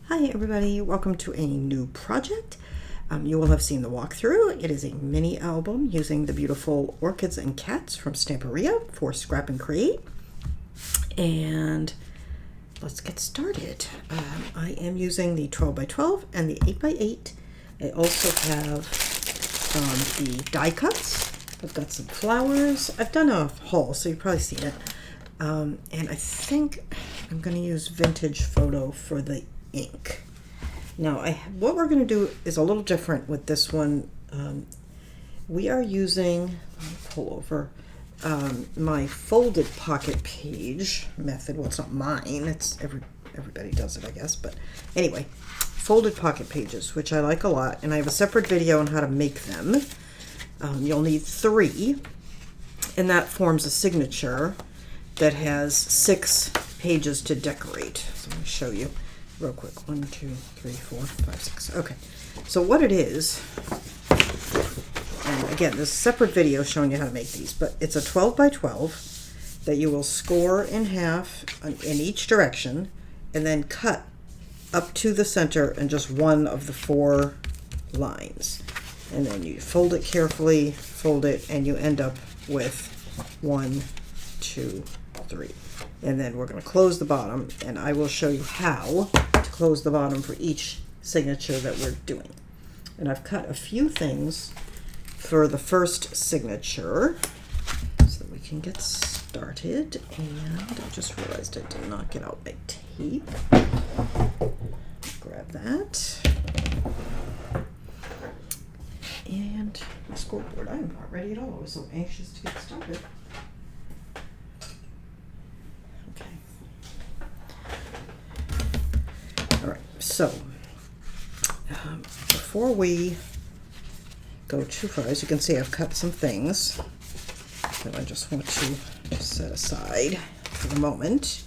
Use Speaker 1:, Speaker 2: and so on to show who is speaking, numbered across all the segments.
Speaker 1: Hi everybody, welcome to a new project. You will have seen the walkthrough. It is a mini album using the beautiful orchids and cats from Stamperia for Scrap and Create. And let's get started. I am using the 12 by 12 and the 8 by 8. I also have the die cuts. I've got some flowers. I've done a haul, so you've probably seen it. And I think I'm going to use Vintage Photo for the ink. Now, what we're going to do is a little different with this one. We are using, let me pull over, my folded pocket page method. Well, it's not mine. It's everybody does it, I guess. But anyway, folded pocket pages, which I like a lot, and I have a separate video on how to make them. You'll need 3, and that forms a signature that has 6 pages to decorate. So let me show you real quick. 1, 2, 3, 4, 5, 6. Okay. So what it is, and again, there's a separate video showing you how to make these, but it's a 12 by 12 that you will score in half in each direction and then cut up to the center in just one of the 4 lines. And then you fold it carefully, fold it, and you end up with 1, 2, 3. And then we're going to close the bottom, and I will show you how to close the bottom for each signature that we're doing. And I've cut a few things for the first signature so that we can get started. And I just realized I did not get out my tape. Grab that. And my scoreboard. I am not ready at all. I was so anxious to get started. So, before we go too far, as you can see, I've cut some things that I just want to set aside for the moment.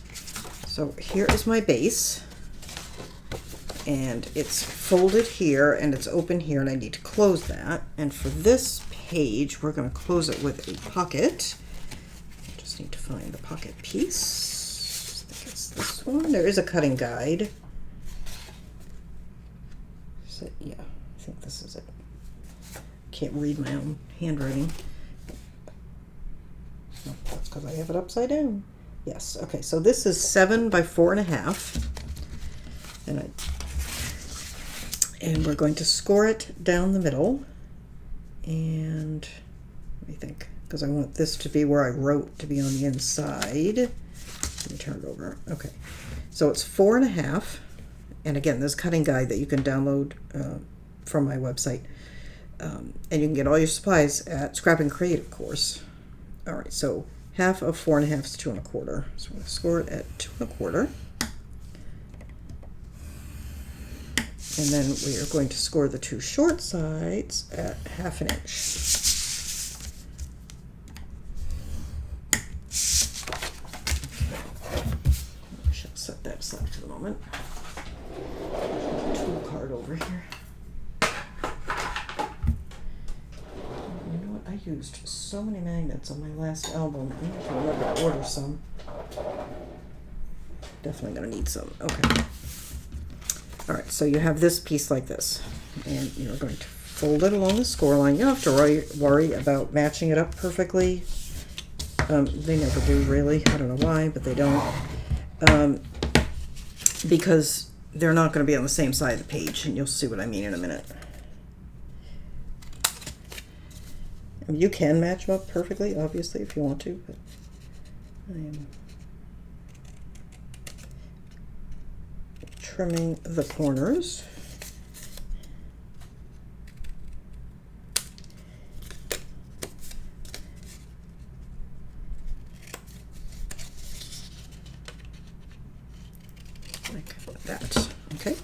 Speaker 1: So here is my base, and it's folded here and it's open here, and I need to close that. And for this page, we're going to close it with a pocket. I just need to find the pocket piece. I think it's this one. There is a cutting guide. Yeah, I think this is it. Can't read my own handwriting. No, that's because I have it upside down. Yes, okay, so this is 7 by 4.5. And we're going to score it down the middle. And let me think, because I want this to be where I wrote to be on the inside. Let me turn it over. Okay, so it's 4.5. And again, there's a cutting guide that you can download from my website. And you can get all your supplies at Scrap and Create, of course. All right, so half of 4.5 is 2 1/4. So we're going to score it at 2 1/4. And then we are going to score the 2 short sides at 1/2 inch. I shall set that aside for the moment. Card over here. You know what? I used so many magnets on my last album. I have to remember to order some. Definitely gonna need some. Okay. All right. So you have this piece like this, and you're going to fold it along the score line. You don't have to worry about matching it up perfectly. They never do, really. I don't know why, but they don't. Because they're not going to be on the same side of the page, and you'll see what I mean in a minute. You can match them up perfectly, obviously, if you want to, but I am trimming the corners. Like that. Okay,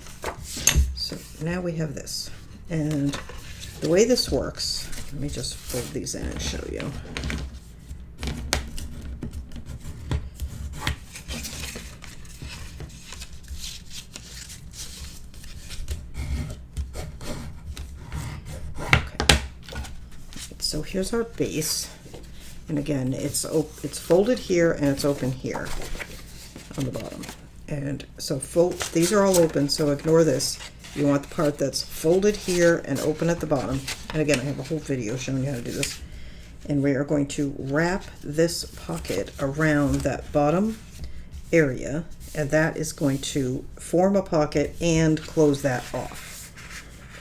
Speaker 1: so now we have this, and the way this works, let me just fold these in and show you. Okay, so here's our base, and again, it's folded here and it's open here on the bottom. And so these are all open, so ignore this. You want the part that's folded here and open at the bottom. And again, I have a whole video showing you how to do this. And we are going to wrap this pocket around that bottom area, and that is going to form a pocket and close that off.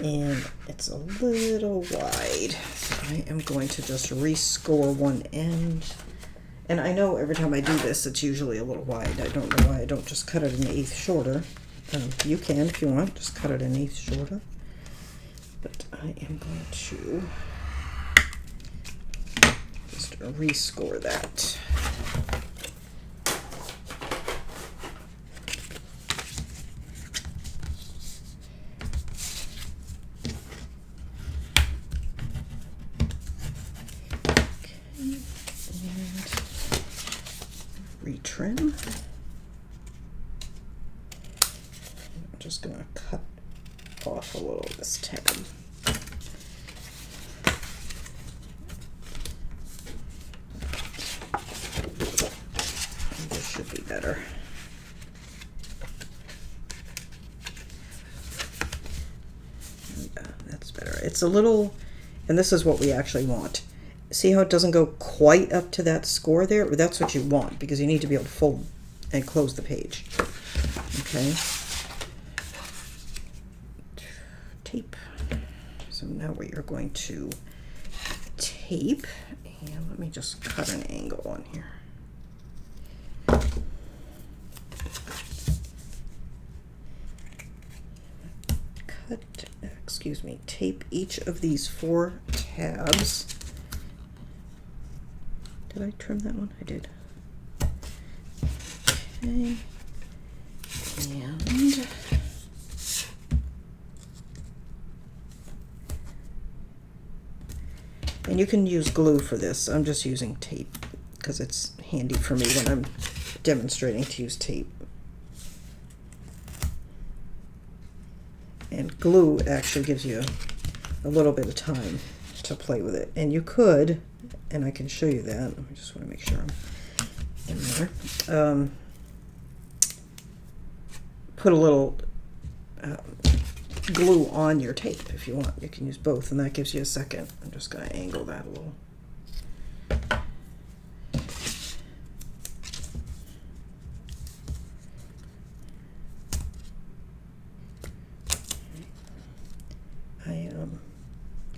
Speaker 1: And it's a little wide, so I am going to just rescore one end. And I know every time I do this, it's usually a little wide. I don't know why I don't just cut it an eighth shorter. You can, if you want, just cut it an eighth shorter. But I am going to just rescore that. Retrim. I'm just going to cut off a little of this tab. This should be better. Yeah, that's better. It's a little, and this is what we actually want. See how it doesn't go quite up to that score there? But that's what you want, because you need to be able to fold and close the page. Okay. Tape. So now we are going to tape, and let me just cut an angle on here. Tape each of these 4 tabs. Did I trim that one? I did. Okay. And you can use glue for this. I'm just using tape because it's handy for me when I'm demonstrating to use tape. And glue actually gives you a little bit of time to play with it. And you could, and I can show you that. I just want to make sure I'm in there. Put a little glue on your tape if you want. You can use both, and that gives you a second. I'm just going to angle that a little.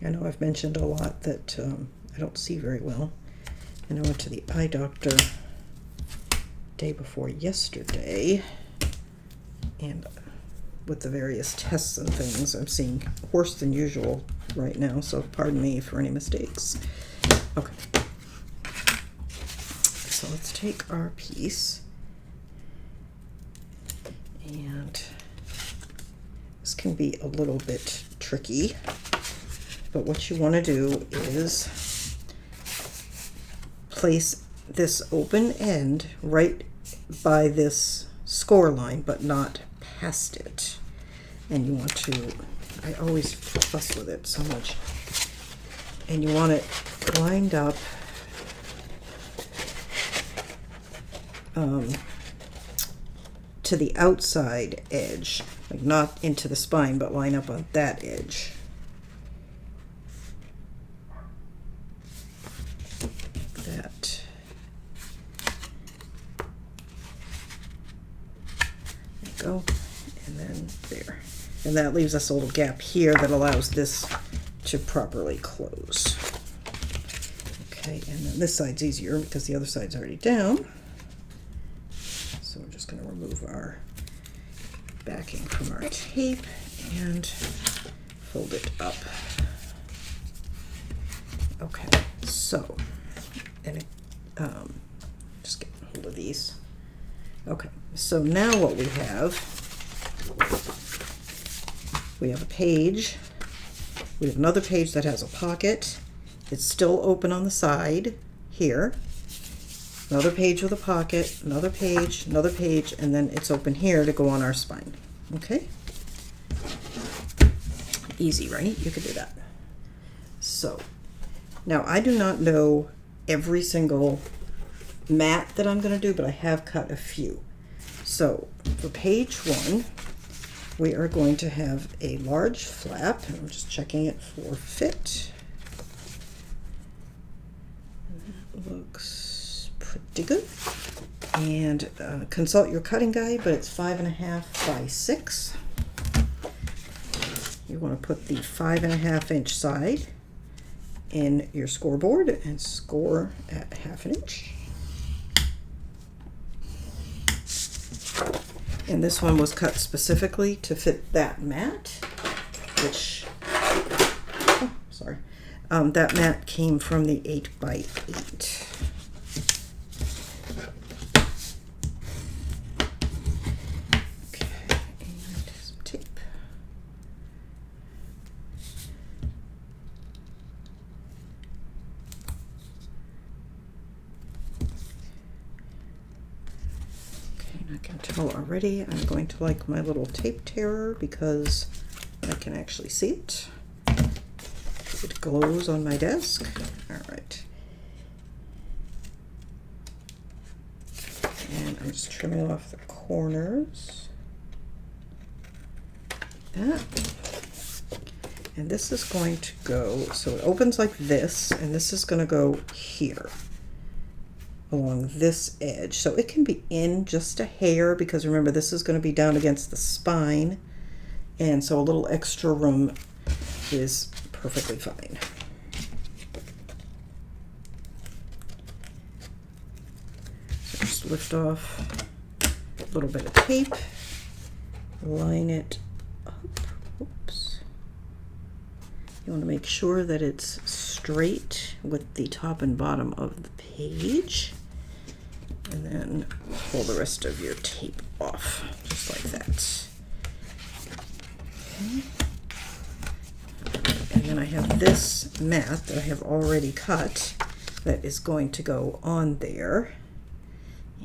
Speaker 1: I know I've mentioned a lot that I don't see very well, and I went to the eye doctor day before yesterday, and with the various tests and things, I'm seeing worse than usual right now, so pardon me for any mistakes. Okay, so let's take our piece, and this can be a little bit tricky. But what you want to do is place this open end right by this score line, but not past it. And you want to, I always fuss with it so much, and you want it lined up to the outside edge, like not into the spine, but line up on that edge. Go, and then there, and that leaves us a little gap here that allows this to properly close. Okay, and then this side's easier because the other side's already down, so we're just going to remove our backing from our tape and fold it up. Okay, so, and just get hold of these. Okay, so now what we have a page, we have another page that has a pocket, it's still open on the side here, another page with a pocket, another page, and then it's open here to go on our spine. Okay? Easy, right? You could do that. So, now I do not know every single mat that I'm going to do, but I have cut a few. So for page 1, we are going to have a large flap. I'm just checking it for fit. That looks pretty good. And consult your cutting guide, but it's 5.5 by 6. You want to put the 5.5-inch side in your scoreboard and score at 1/2 inch. And this one was cut specifically to fit that mat, which, oh, sorry, that mat came from the 8 by 8. Okay, and some tape. I can tell already I'm going to like my little tape tearer because I can actually see it. It glows on my desk. All right. And I'm just trimming off the corners. Like that. And this is going to go, so it opens like this, and this is going to go here along this edge. So it can be in just a hair because remember this is going to be down against the spine, and so a little extra room is perfectly fine. So just lift off a little bit of tape, line it up. Oops. You want to make sure that it's straight with the top and bottom of the page, and then pull the rest of your tape off just like that. Okay. And then I have this mat that I have already cut that is going to go on there,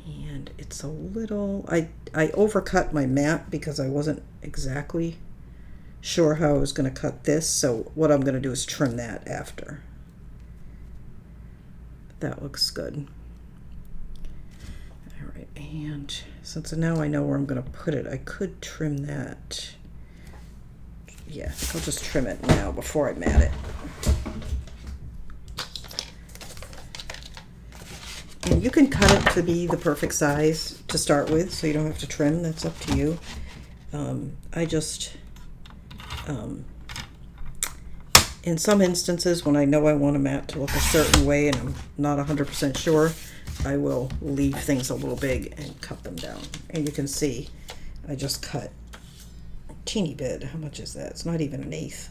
Speaker 1: and it's a little, I overcut my mat because I wasn't exactly sure how I was going to cut this, so what I'm going to do is trim that after. That looks good. All right, and since now I know where I'm going to put it, I could trim that. Yeah, I'll just trim it now before I mat it. And you can cut it to be the perfect size to start with, so you don't have to trim. That's up to you. I just in some instances, when I know I want a mat to look a certain way and I'm not 100% sure, I will leave things a little big and cut them down. And you can see I just cut a teeny bit. How much is that? It's not even 1/8.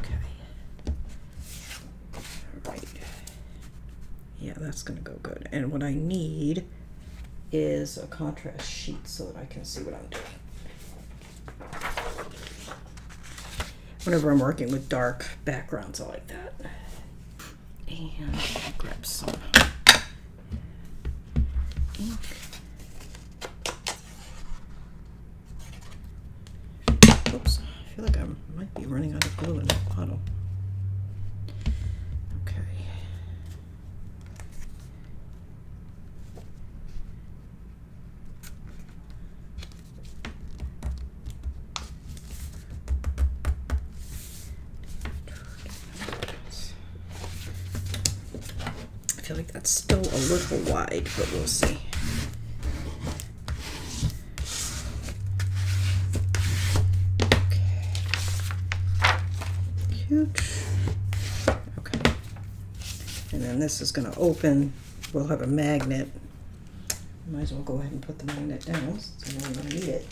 Speaker 1: Okay. All right. Yeah, that's going to go good. And what I need is a contrast sheet so that I can see what I'm doing. Whenever I'm working with dark backgrounds, I like that. And I'll grab some ink. Oops, I feel like I might be running out of glue in the bottle. Okay. I feel like that's still a little wide, but we'll see. Okay. Cute. Okay. And then this is going to open. We'll have a magnet. Might as well go ahead and put the magnet down since I know I'm going to need it.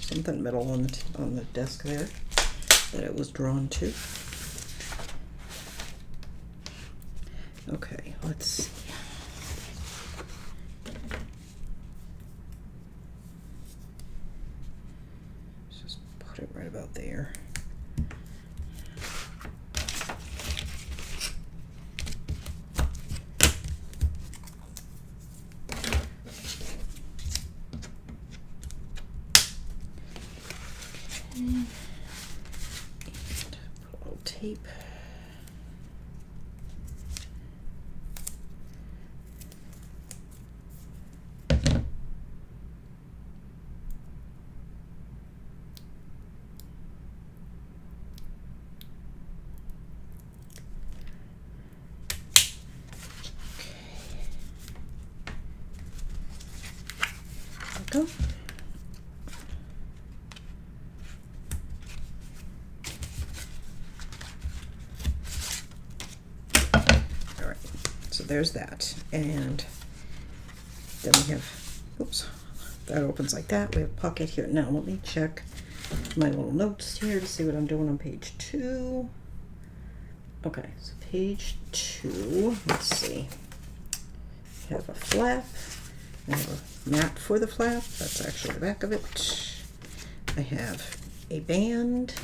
Speaker 1: Something middle on the desk there that it was drawn to. Okay, let's see. Let's just put it right about there. tape. Go. All right, so there's that, and then we have, oops, that opens like that. We have a pocket here. Now let me check my little notes here to see what I'm doing on page 2. Okay, so page 2, let's see. I have a flap. I have a mat for the flap. That's actually the back of it. I have a band,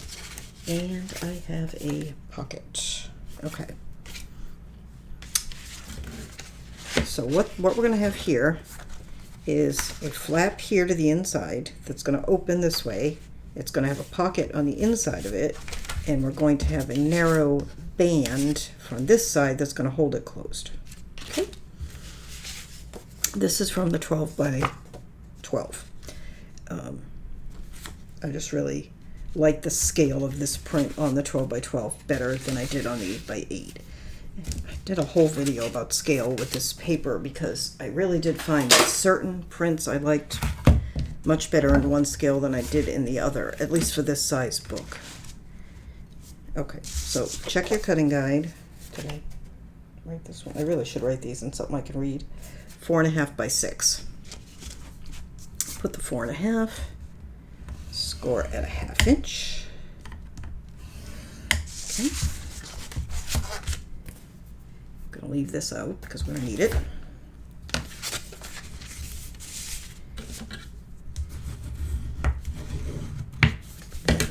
Speaker 1: and I have a pocket. Okay. So what we're going to have here is a flap here to the inside that's going to open this way. It's going to have a pocket on the inside of it, and we're going to have a narrow band from this side that's going to hold it closed. Okay. This is from the 12 by 12. I just really like the scale of this print on the 12 by 12 better than I did on the 8 by 8. I did a whole video about scale with this paper because I really did find that certain prints I liked much better in one scale than I did in the other, at least for this size book. Okay, so check your cutting guide. Did I write this one? I really should write these in something I can read. 4.5 by 6. Put the 4.5, score at a 1/2 inch. Okay. I'm gonna leave this out because we're gonna need it.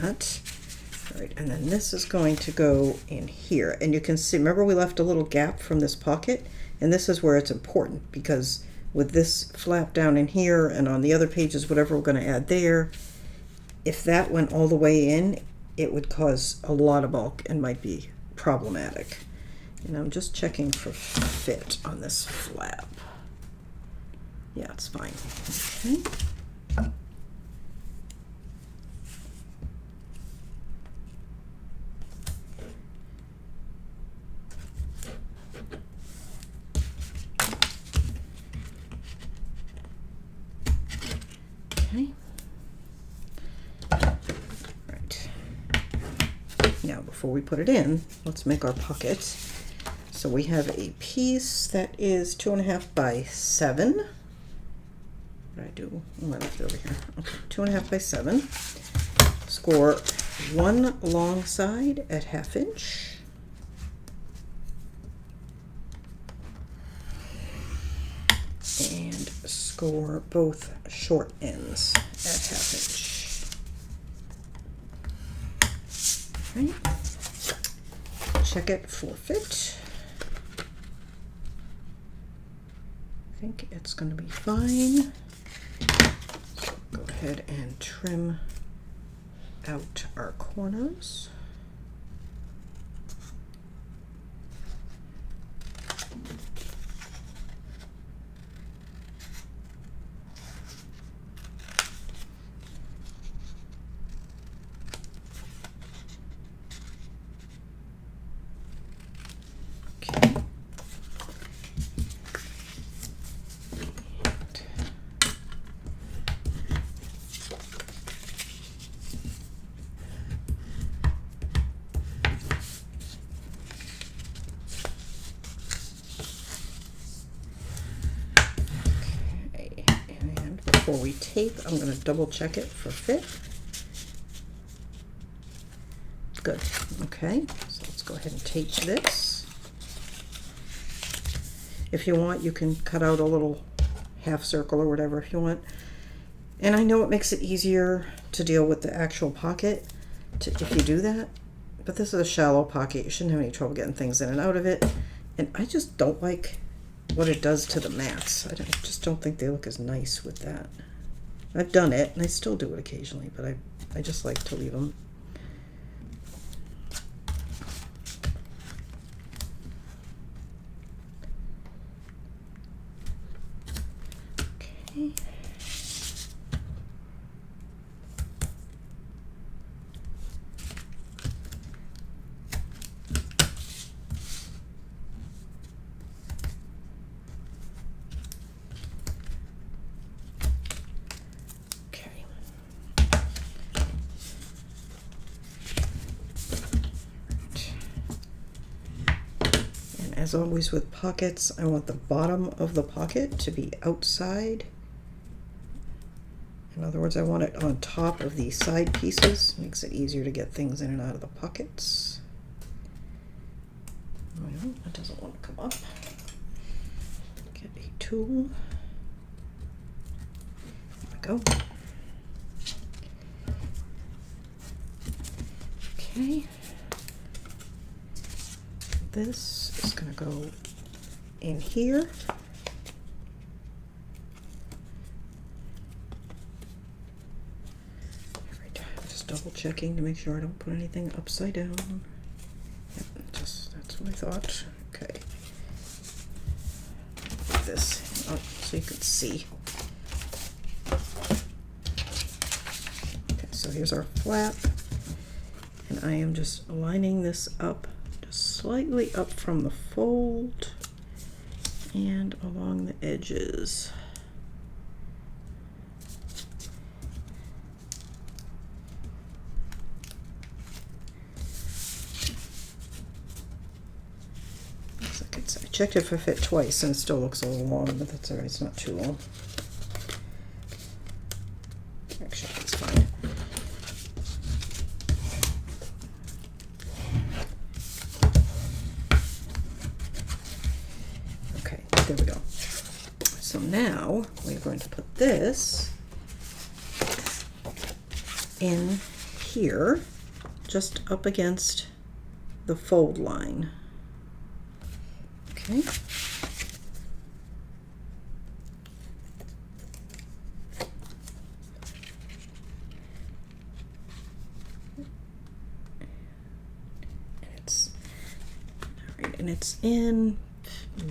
Speaker 1: That. All right, and then this is going to go in here, and you can see, remember we left a little gap from this pocket? And this is where it's important, because with this flap down in here and on the other pages, whatever we're going to add there, if that went all the way in, it would cause a lot of bulk and might be problematic. And I'm just checking for fit on this flap. Yeah, it's fine. Okay. Okay. Right. Now, before we put it in, let's make our pocket. So we have a piece that is 2.5 by 7. What did I do? Oh, I left it over here. Okay, 2.5 by 7. Score one long side at 1/2 inch. And score both short ends at 1/2 inch. Right. Check it for fit. I think it's going to be fine. So go ahead and trim out our corners. Before we tape, I'm going to double check it for fit. Good. Okay, so let's go ahead and tape this. If you want, you can cut out a little half circle or whatever if you want. And I know it makes it easier to deal with the actual pocket if you do that, but this is a shallow pocket. You shouldn't have any trouble getting things in and out of it. And I just don't like what it does to the mats. I just don't think they look as nice with that. I've done it, and I still do it occasionally, but I just like to leave them. Okay. As always with pockets, I want the bottom of the pocket to be outside. In other words, I want it on top of the side pieces. Makes it easier to get things in and out of the pockets. Well, that doesn't want to come up. Get a tool. There we go. Okay. This is going to go in here. Every time, just double checking to make sure I don't put anything upside down. Yep, that's what I thought. Okay. Put this up so you can see. Okay, so here's our flap, and I am just lining this up slightly up from the fold and along the edges. Looks like I checked if it fit twice and it still looks a little long, but that's alright, it's not too long. Actually, it's fine. There we go. So now we're going to put this in here, just up against the fold line. Okay. And it's in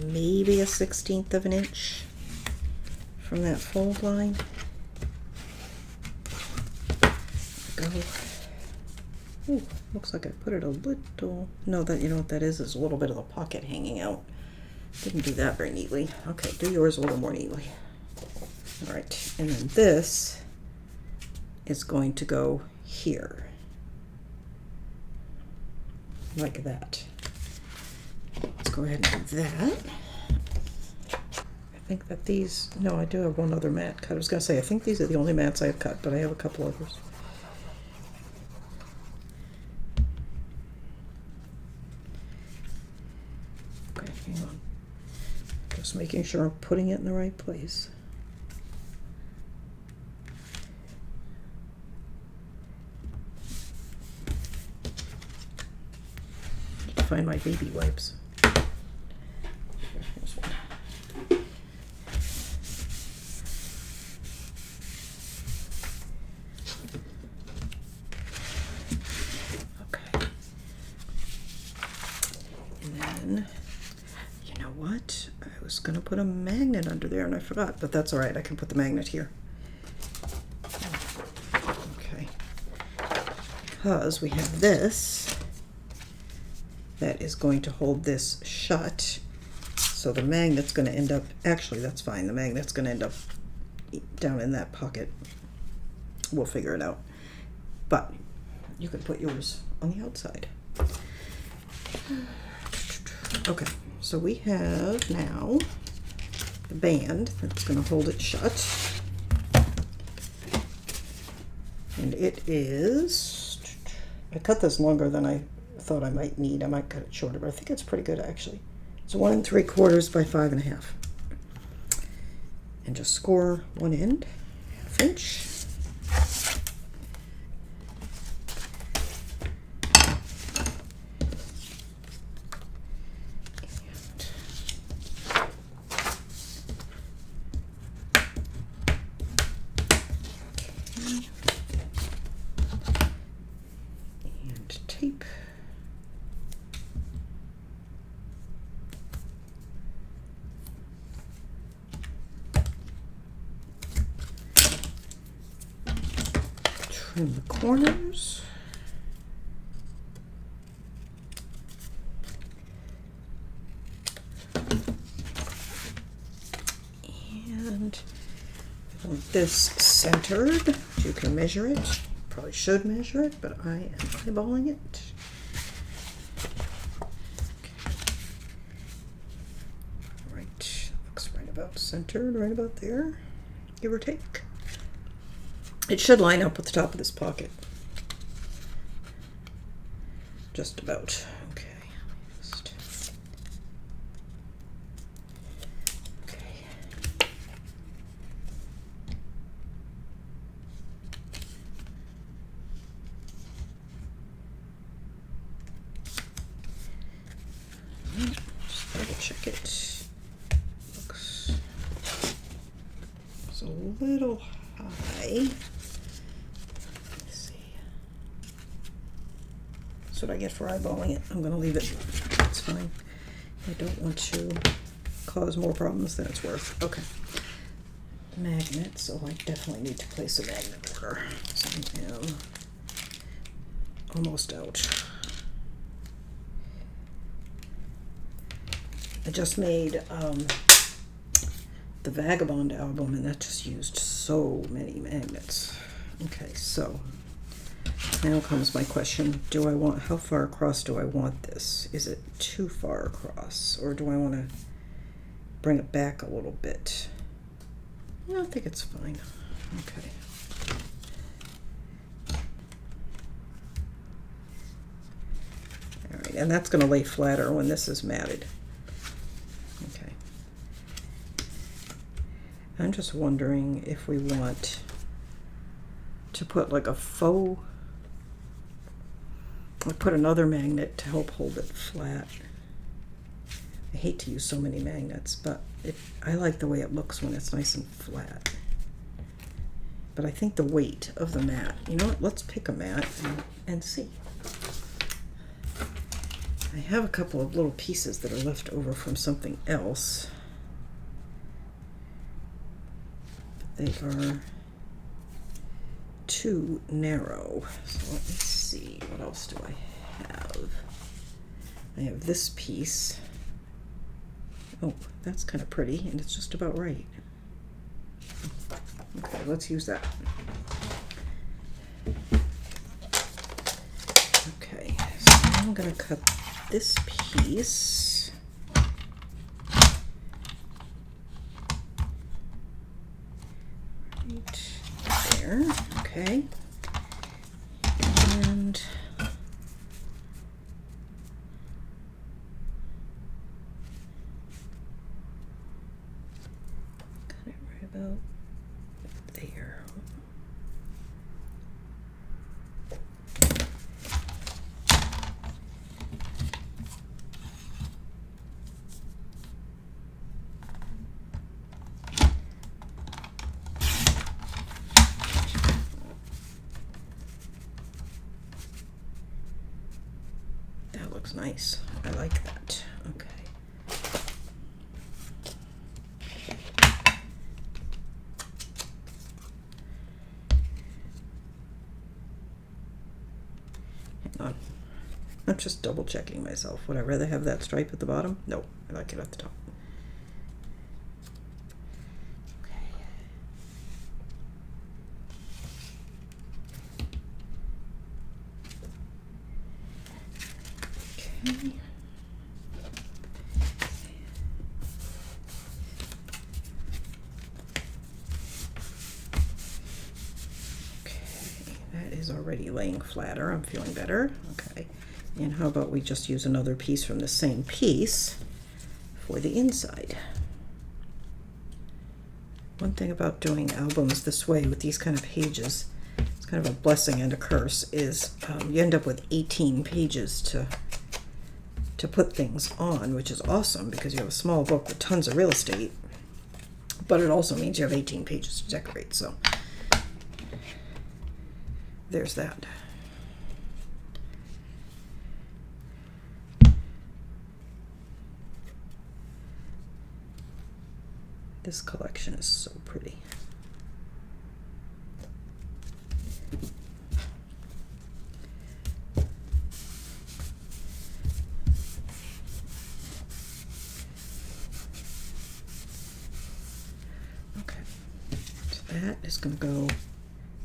Speaker 1: maybe 1/16 of an inch from that fold line. Go. Ooh, looks like I put it a little. No, that, you know what that is a little bit of the pocket hanging out. Didn't do that very neatly. Okay, do yours a little more neatly. All right, and then this is going to go here, like that. Let's go ahead and do that. I think that these, no, I do have one other mat cut. I was going to say, I think these are the only mats I have cut, but I have a couple others. Okay, hang on. Just making sure I'm putting it in the right place. Find my baby wipes. Here's one. Okay. And then, you know what? I was going to put a magnet under there and I forgot, but that's all right. I can put the magnet here. Okay. Because we have this that is going to hold this shut. So the magnet's going to end up, actually that's fine, the magnet's going to end up down in that pocket. We'll figure it out. But you can put yours on the outside. Okay, so we have now the band that's going to hold it shut. And it is, I cut this longer than I thought I might need. I might cut it shorter, but I think it's pretty good actually. It's 1 3/4 by 5 1/2, and just score one end, 1/2 inch. And tape. trim the corners. And I want this centered. You can measure it. Probably should measure it, but I am eyeballing it. Right, looks right about centered, right about there, give or take. It should line up with the top of this pocket. Just about. Okay. Just double check it. Looks it's a little high. That's what I get for eyeballing it. I'm going to leave it. It's fine. I don't want to cause more problems than it's worth. Okay. Magnet, so I definitely need to place a magnet order. So I am almost out. I just made the Vagabond album, and that just used so many magnets. Okay, so now comes my question. How far across do I want this? Is it too far across, or do I want to bring it back a little bit? I think it's fine. Okay. All right, and that's going to lay flatter when this is matted. Okay. I'm just wondering if we want to put like a faux, I'll put another magnet to help hold it flat. I hate to use so many magnets, but I like the way it looks when it's nice and flat. But I think the weight of the mat, you know what, let's pick a mat and see. I have a couple of little pieces that are left over from something else. They are too narrow. So let me see, what else do I have? I have this piece. Oh, that's kind of pretty, and it's just about right. Okay, let's use that. Okay, so I'm going to cut this piece. Right there, okay. And cut it right about there. That looks nice. I like that. Okay. I'm just double checking myself. Would I rather have that stripe at the bottom? No, I like it at the top. Okay. That is already laying flatter. I'm feeling better. Okay. And how about we just use another piece from the same piece for the inside? One thing about doing albums this way with these kind of pages, it's kind of a blessing and a curse, is you end up with 18 pages to put things on, which is awesome because you have a small book with tons of real estate, but it also means you have 18 pages to decorate, so there's that. This collection is so pretty. that is going to go,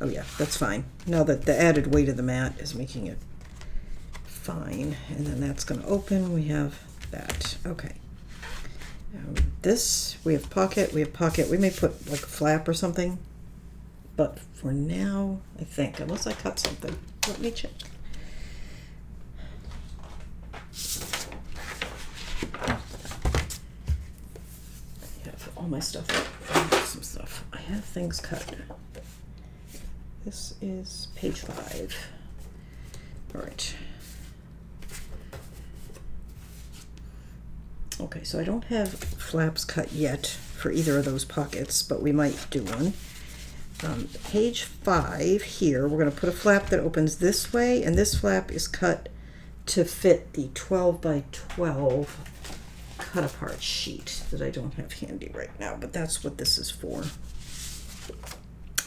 Speaker 1: oh yeah, that's fine. Now that the added weight of the mat is making it fine. And then that's going to open. We have that. Okay. This, we have pocket, we have pocket. We may put like a flap or something. But for now, I think, unless I cut something, let me check. I have all my stuff up. Some stuff. I have things cut. This is page 5. All right. Okay, so I don't have flaps cut yet for either of those pockets, but we might do one. Page 5 here, we're going to put a flap that opens this way, and this flap is cut to fit the 12 by 12 cut apart sheet that I don't have handy right now, but that's what this is for.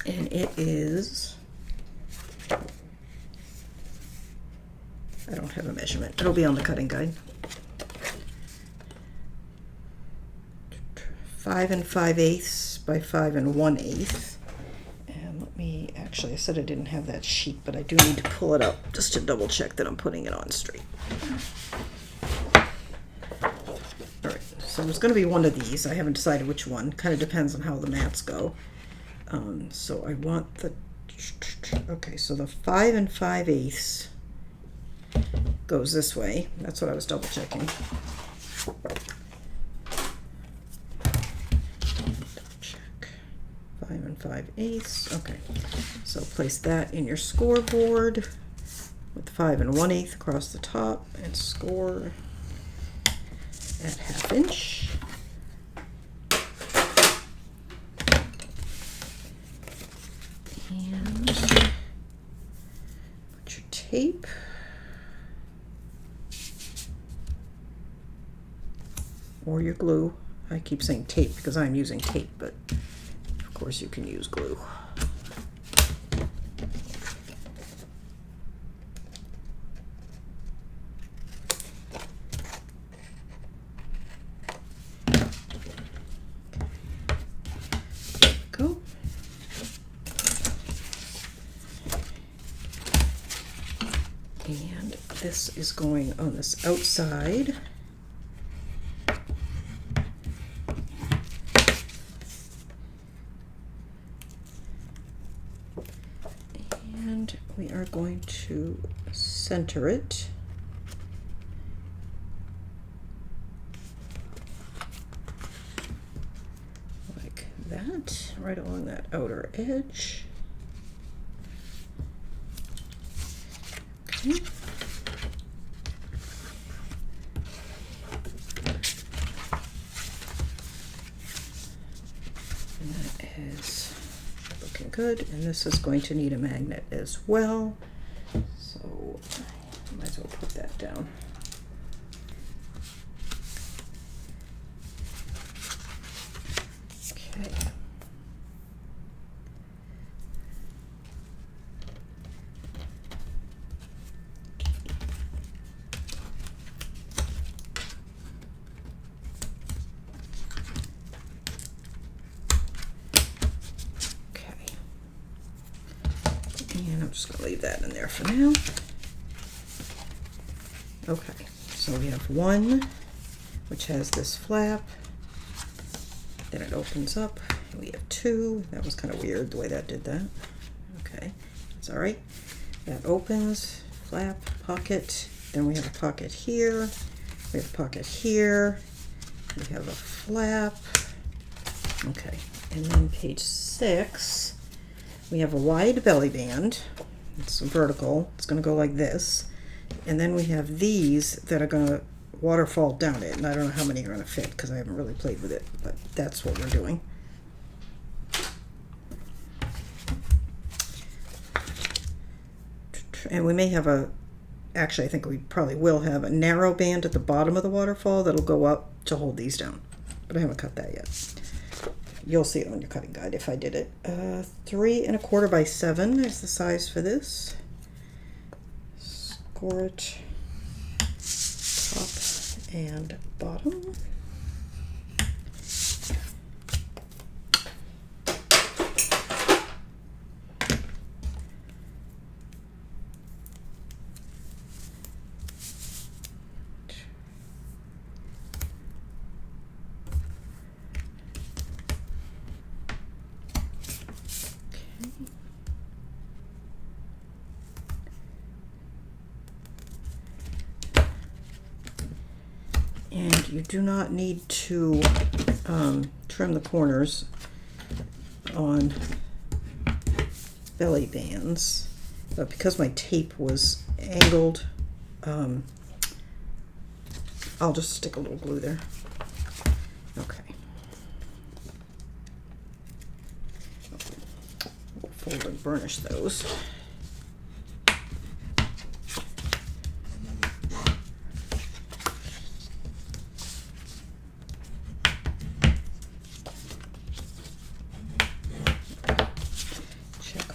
Speaker 1: And it is, I don't have a measurement. It'll be on the cutting guide. 5 5/8 by 5 1/8. And let me, actually, I said I didn't have that sheet, but I do need to pull it up just to double check that I'm putting it on straight. All right, so it's going to be one of these. I haven't decided which one. Kind of depends on how the mats go. So I want the, okay, so the 5 5/8 goes this way. That's what I was double checking. Check 5 5/8. Okay, so place that in your scoreboard with 5 1/8 across the top and score at 1/2 inch. And put your tape. Or your glue. I keep saying tape because I'm using tape, but of course you can use glue. Go. And this is going on this outside. And we are going to center it. Like that, right along that outer edge. Okay. And that is looking good, and this is going to need a magnet as well, so I might as well put that down. Okay. And I'm just going to leave that in there for now. Okay, so we have one, which has this flap. Then it opens up. We have two. That was kind of weird the way that did that. Okay, that's all right. That opens, flap, pocket. Then we have a pocket here. We have a pocket here. We have a flap. Okay, and then page 6. We have a wide belly band. It's vertical. It's going to go like this. And then we have these that are going to waterfall down it. And I don't know how many are going to fit because I haven't really played with it, but that's what we're doing. And we may have a, actually I think we probably will have a narrow band at the bottom of the waterfall that'll go up to hold these down. But I haven't cut that yet. You'll see it on your cutting guide if I did it. 3 1/4 by 7 is the size for this. Score it top and bottom. And you do not need to trim the corners on belly bands, but because my tape was angled, I'll just stick a little glue there. Okay. We'll fold and burnish those.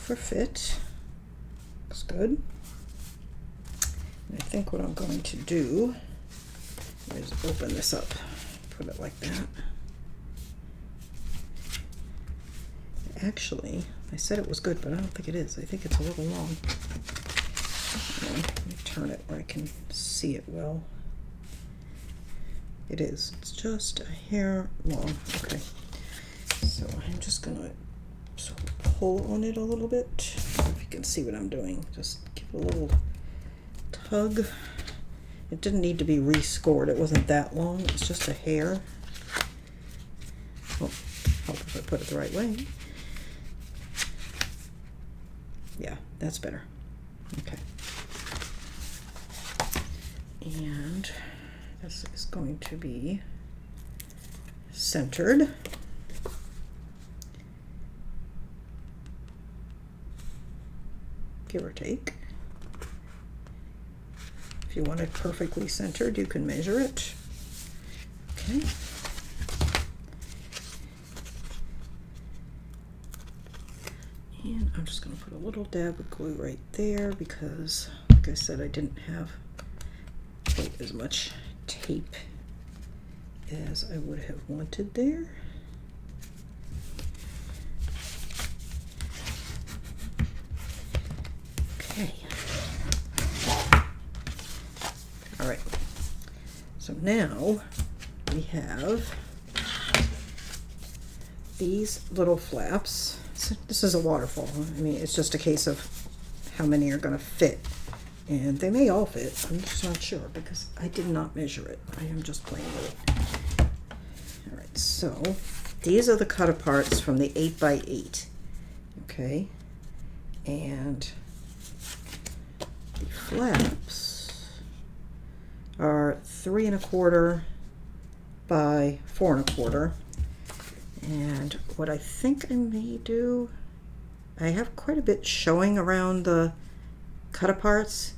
Speaker 1: For fit. Looks good. And I think what I'm going to do is open this up, put it like that. Actually, I said it was good, but I don't think it is. I think it's a little long. Let me turn it where I can see it well. It is. It's just a hair long. Okay. So I'm just gonna sort of pull on it a little bit. If you can see what I'm doing, just give it a little tug. It didn't need to be rescored. It wasn't that long. It's just a hair. Oh, hope if I put it the right way. Yeah, that's better. Okay. And this is going to be centered. Give or take. If you want it perfectly centered, you can measure it. Okay. And I'm just going to put a little dab of glue right there because, like I said, I didn't have quite as much tape as I would have wanted there. Okay. All right. So now we have these little flaps. So this is a waterfall. I mean, it's just a case of how many are going to fit. And they may all fit. I'm just not sure because I did not measure it. I am just playing with it. All right. So these are the cut aparts from the 8x8. Okay. And the flaps are 3 1/4 by 4 1/4. And what I think I may do, I have quite a bit showing around the cut aparts,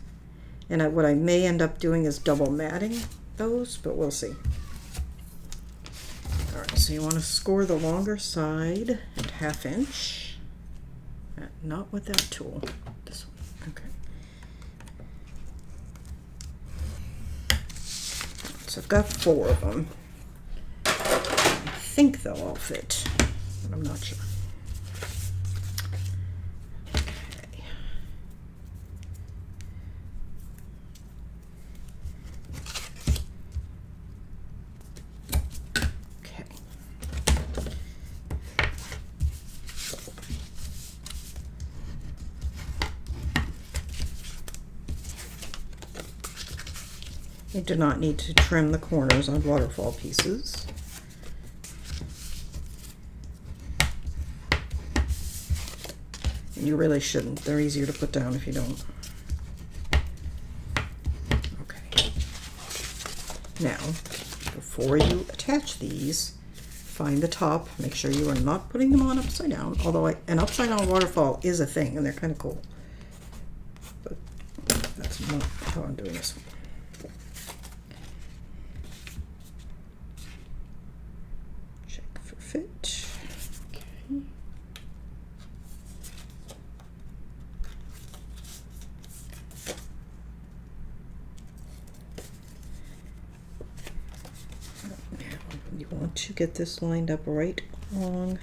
Speaker 1: and what I may end up doing is double matting those, but we'll see. All right, so you want to score the longer side at 1/2 inch. Not with that tool. This one. Okay. So I've got 4 of them. I think they'll all fit, but I'm not sure. Okay. You do not need to trim the corners on waterfall pieces. You really shouldn't. They're easier to put down if you don't. Okay. Now, before you attach these, find the top. Make sure you are not putting them on upside down. Although an upside down waterfall is a thing, and they're kind of cool. But that's not how I'm doing this one. Check for fit. Okay. You want to get this lined up right along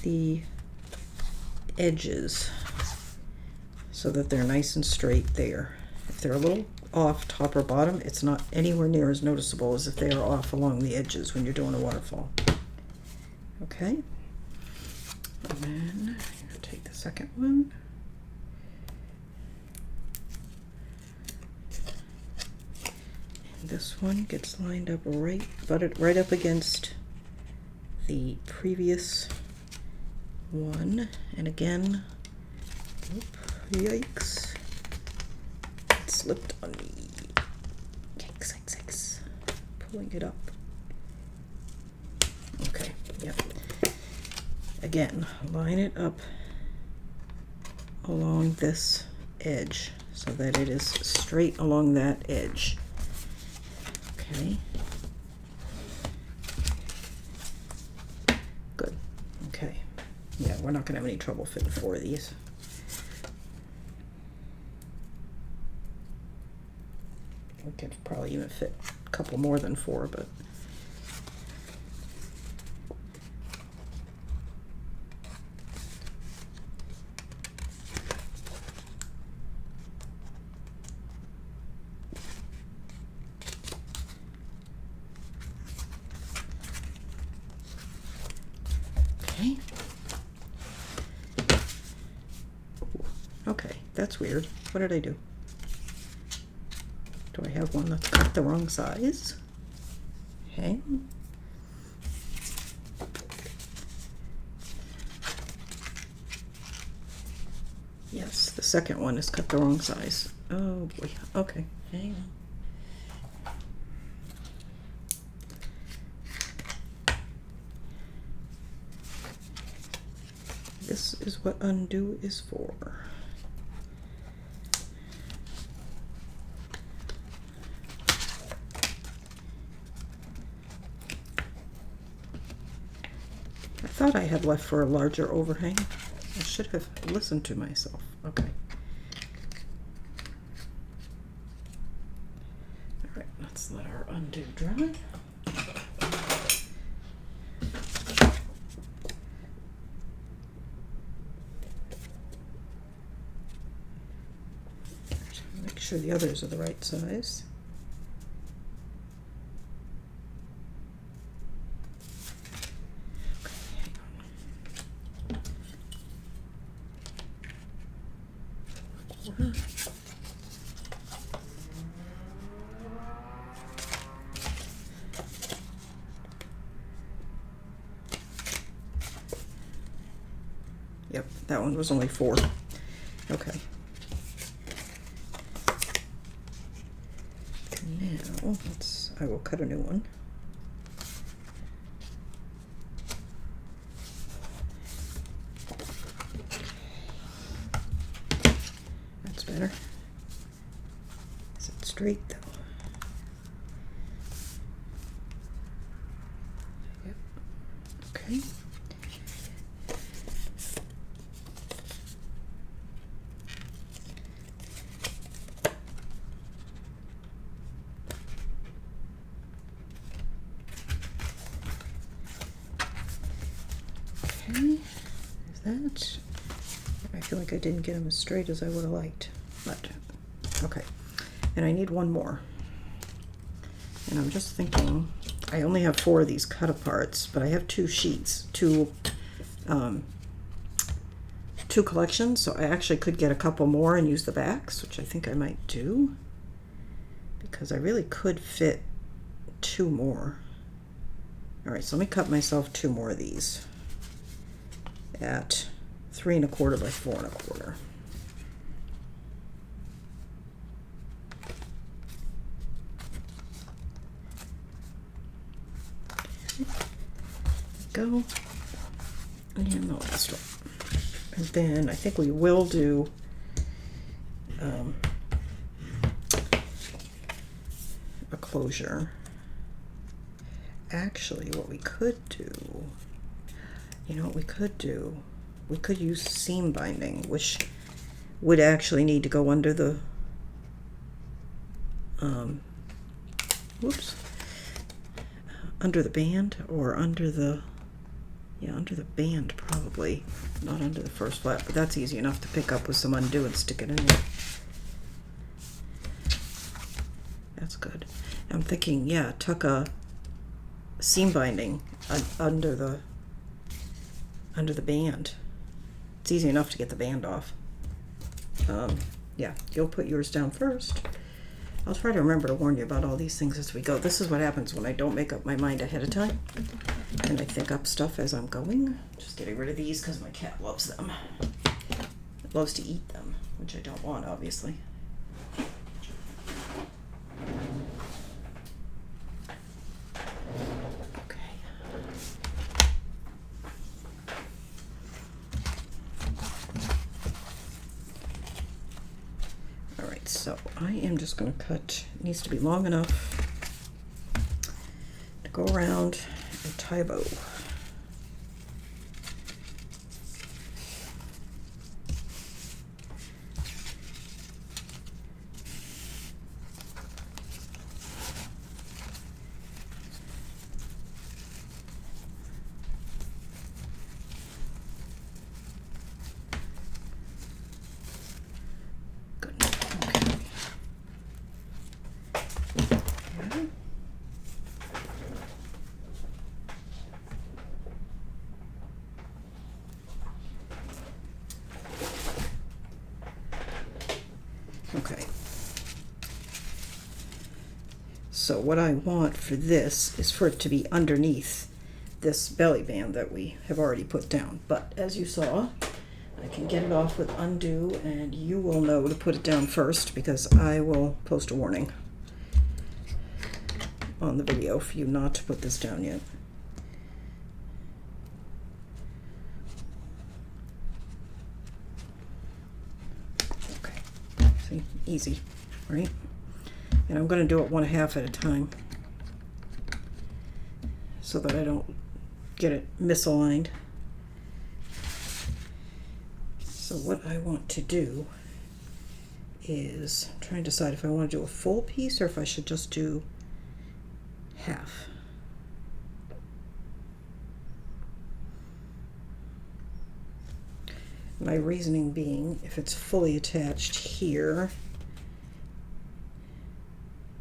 Speaker 1: the edges so that they're nice and straight there. If they're a little off top or bottom, it's not anywhere near as noticeable as if they are off along the edges when you're doing a waterfall. Okay, and then I'm going to take the second one. this one gets lined up butted right up against the previous one, and again, yikes, it slipped on me. Yikes, yikes, yikes. Pulling it up. Okay, yep. Again, line it up along this edge so that it is straight along that edge. Okay. Good. Okay. Yeah, we're not going to have any trouble fitting 4 of these. We could probably even fit a couple more than 4, but okay. Okay, that's weird. What did I do? Do I have one that's cut the wrong size? Okay. Yes, the second one is cut the wrong size. Oh boy. Okay. Hang on. This is what undo is for. I thought I had left for a larger overhang. I should have listened to myself. Okay. All right, let's let our undo dry. Make sure the others are the right size. Yep, that one was only 4. Okay. Now, I will cut a new one. That's better. Is it straight though? Yep. Okay. Okay, there's that. I feel like I didn't get them as straight as I would have liked, but okay. And I need one more. And I'm just thinking, I only have 4 of these cut aparts, but I have 2 sheets, two collections, so I actually could get a couple more and use the backs, which I think I might do, because I really could fit 2 more. All right, so let me cut myself 2 more of these at 3 1/4 by 4 1/4. Go, and the last one. And then I think we will do a closure. Actually, what we could do, you know what we could do? We could use seam binding, which would actually need to go under the under the band, or under the band probably, not under the first flap, but that's easy enough to pick up with some undo and stick it in there. That's good. I'm thinking, yeah, tuck a seam binding under the band. It's easy enough to get the band off. Yeah, you'll put yours down first. I'll try to remember to warn you about all these things as we go. This is what happens when I don't make up my mind ahead of time. And I think up stuff as I'm going. Just getting rid of these because my cat loves them. It loves to eat them, which I don't want, obviously. So I am just going to cut, it needs to be long enough to go around and tie a bow. Okay, so what I want for this is for it to be underneath this belly band that we have already put down. But as you saw, I can get it off with undo, and you will know to put it down first because I will post a warning on the video for you not to put this down yet. Easy, right? And I'm going to do it 1/2 at a time so that I don't get it misaligned. So what I want to do is try and decide if I want to do a full piece or if I should just do half. My reasoning being, if it's fully attached here,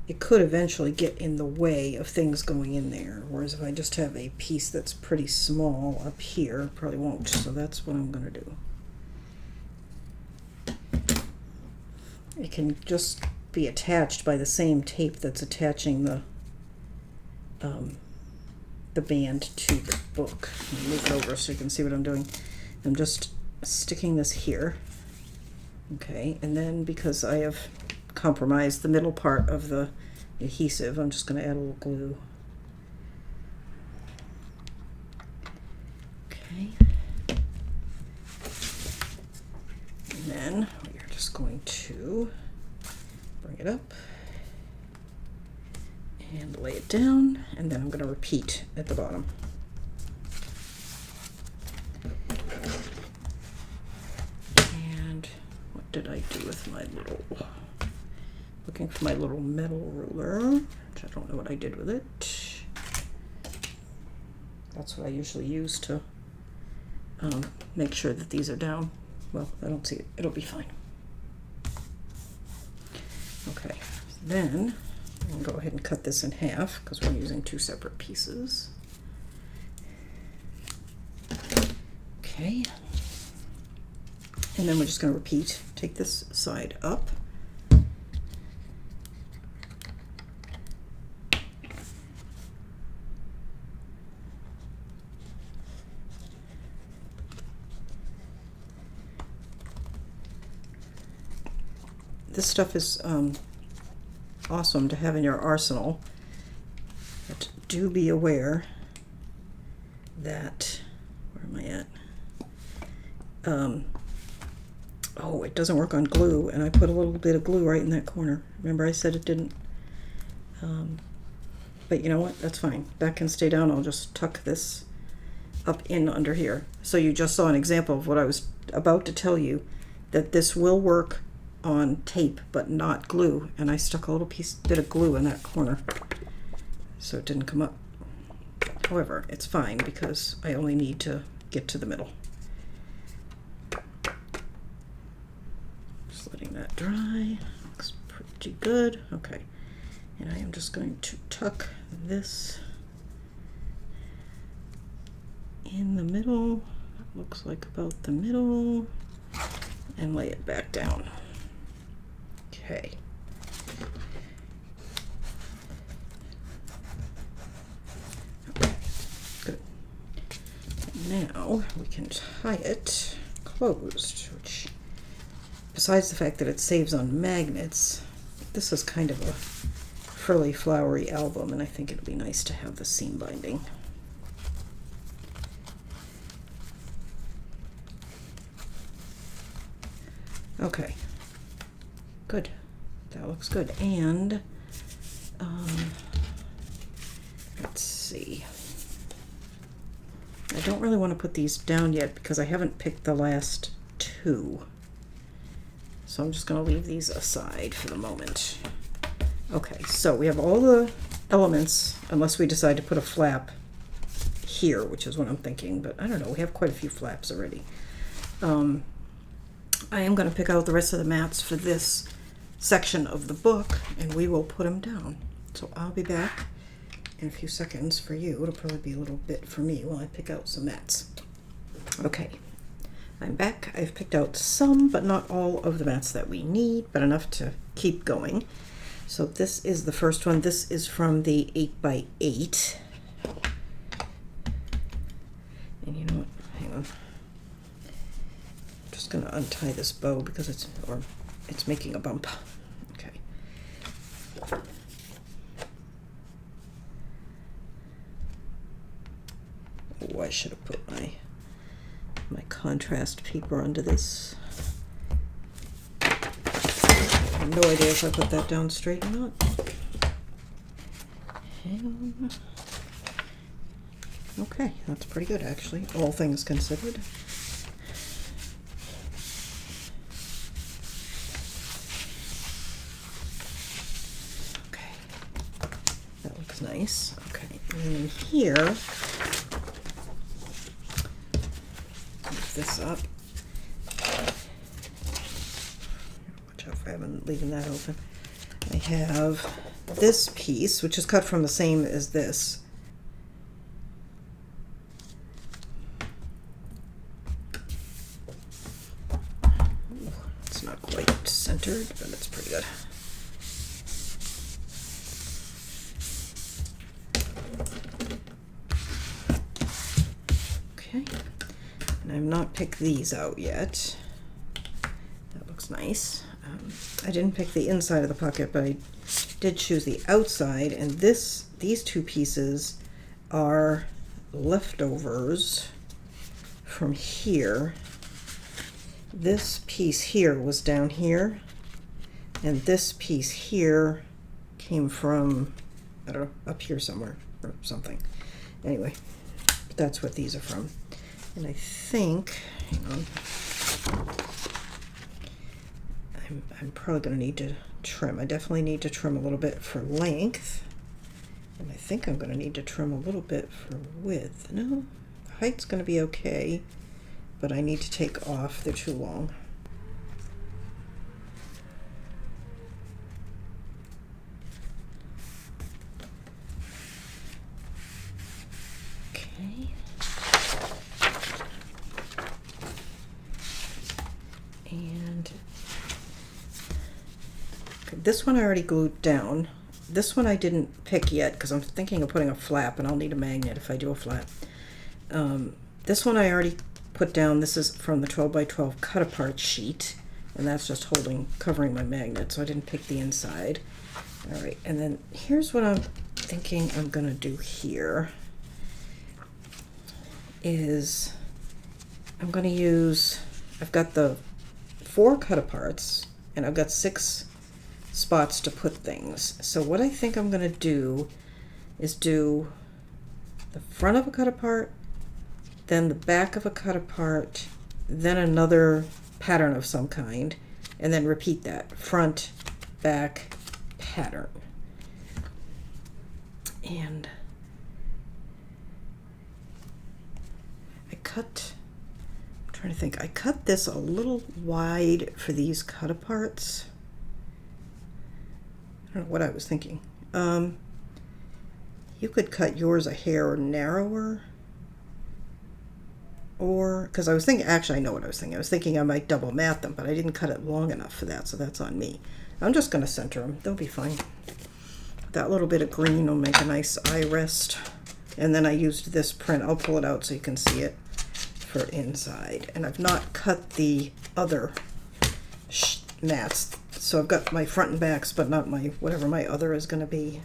Speaker 1: it could eventually get in the way of things going in there. Whereas if I just have a piece that's pretty small up here, it probably won't. So that's what I'm going to do. It can just be attached by the same tape that's attaching the band to the book. I'll move it over so you can see what I'm doing. I'm just sticking this here. Okay, and then because I have compromised the middle part of the adhesive, I'm just going to add a little glue. Okay. And then we are just going to bring it up and lay it down, and then I'm going to repeat at the bottom. And what did I do with my little... Looking for my little metal ruler, which I don't know what I did with it. That's what I usually use to make sure that these are down. Well, I don't see it. It'll be fine. Okay, then I'll go ahead and cut this in half because we're using 2 separate pieces. Okay, and then we're just going to repeat. Take this side up. This stuff is awesome to have in your arsenal, but do be aware that, where am I at? Oh, it doesn't work on glue, and I put a little bit of glue right in that corner. Remember I said it didn't? But you know what? That's fine. That can stay down. I'll just tuck this up in under here. So you just saw an example of what I was about to tell you, that this will work on tape but not glue, and I stuck a little bit of glue in that corner so it didn't come up. However, it's fine because I only need to get to the middle. Just letting that dry. Looks pretty good. Okay, and I am just going to tuck this in the middle. That looks like about the middle, and lay it back down. Okay, now we can tie it closed, which, besides the fact that it saves on magnets, this is kind of a frilly flowery album, and I think it'd be nice to have the seam binding. Okay, good. That looks good. And let's see. I don't really want to put these down yet because I haven't picked the last two. So I'm just going to leave these aside for the moment. Okay, so we have all the elements, unless we decide to put a flap here, which is what I'm thinking, but I don't know, we have quite a few flaps already. I am going to pick out the rest of the mats for this section of the book, and we will put them down. So I'll be back in a few seconds for you. It'll probably be a little bit for me while I pick out some mats. Okay, I'm back. I've picked out some, but not all of the mats that we need, but enough to keep going. So this is the first one. This is from the 8x8. And you know what? Hang on. I'm just going to untie this bow because it's making a bump. Okay. Oh, I should have put my contrast paper under this. I have no idea if I put that down straight or not. And okay, that's pretty good actually, all things considered. Okay, that looks nice. Okay, and then here, lift this up. Watch out if I haven't leaving that open. I have this piece, which is cut from the same as this. It's not quite centered, but it's pretty good. Okay, and I've not picked these out yet. That looks nice. I didn't pick the inside of the pocket, but I did choose the outside, and these two pieces are leftovers from here. This piece here was down here, and this piece here came from, I don't know, up here somewhere or something. Anyway, that's what these are from. And I think, hang on, I'm probably going to need to trim. I definitely need to trim a little bit for length, and I think I'm going to need to trim a little bit for width. No, the height's going to be okay, but I need to take off. They're too long. Okay. And this one I already glued down. This one I didn't pick yet because I'm thinking of putting a flap, and I'll need a magnet if I do a flap. This one I already put down. This is from the 12x12 cut apart sheet, and that's just covering my magnet, so I didn't pick the inside. All right, and then here's what I'm thinking I'm gonna do here is I'm gonna use, I've got the 4 cut aparts, and I've got 6 spots to put things. So what I think I'm going to do is do the front of a cut apart, then the back of a cut apart, then another pattern of some kind, and then repeat that front, back, pattern. And I'm trying to think, I cut this a little wide for these cut aparts. I don't know what I was thinking. You could cut yours a hair narrower, or, because I was thinking, actually I know what I was thinking. I was thinking I might double mat them, but I didn't cut it long enough for that, so that's on me. I'm just going to center them. They'll be fine. That little bit of green will make a nice eye rest. And then I used this print. I'll pull it out so you can see it. for inside. And I've not cut the other mats. So I've got my front and backs, but not my, whatever my other is going to be.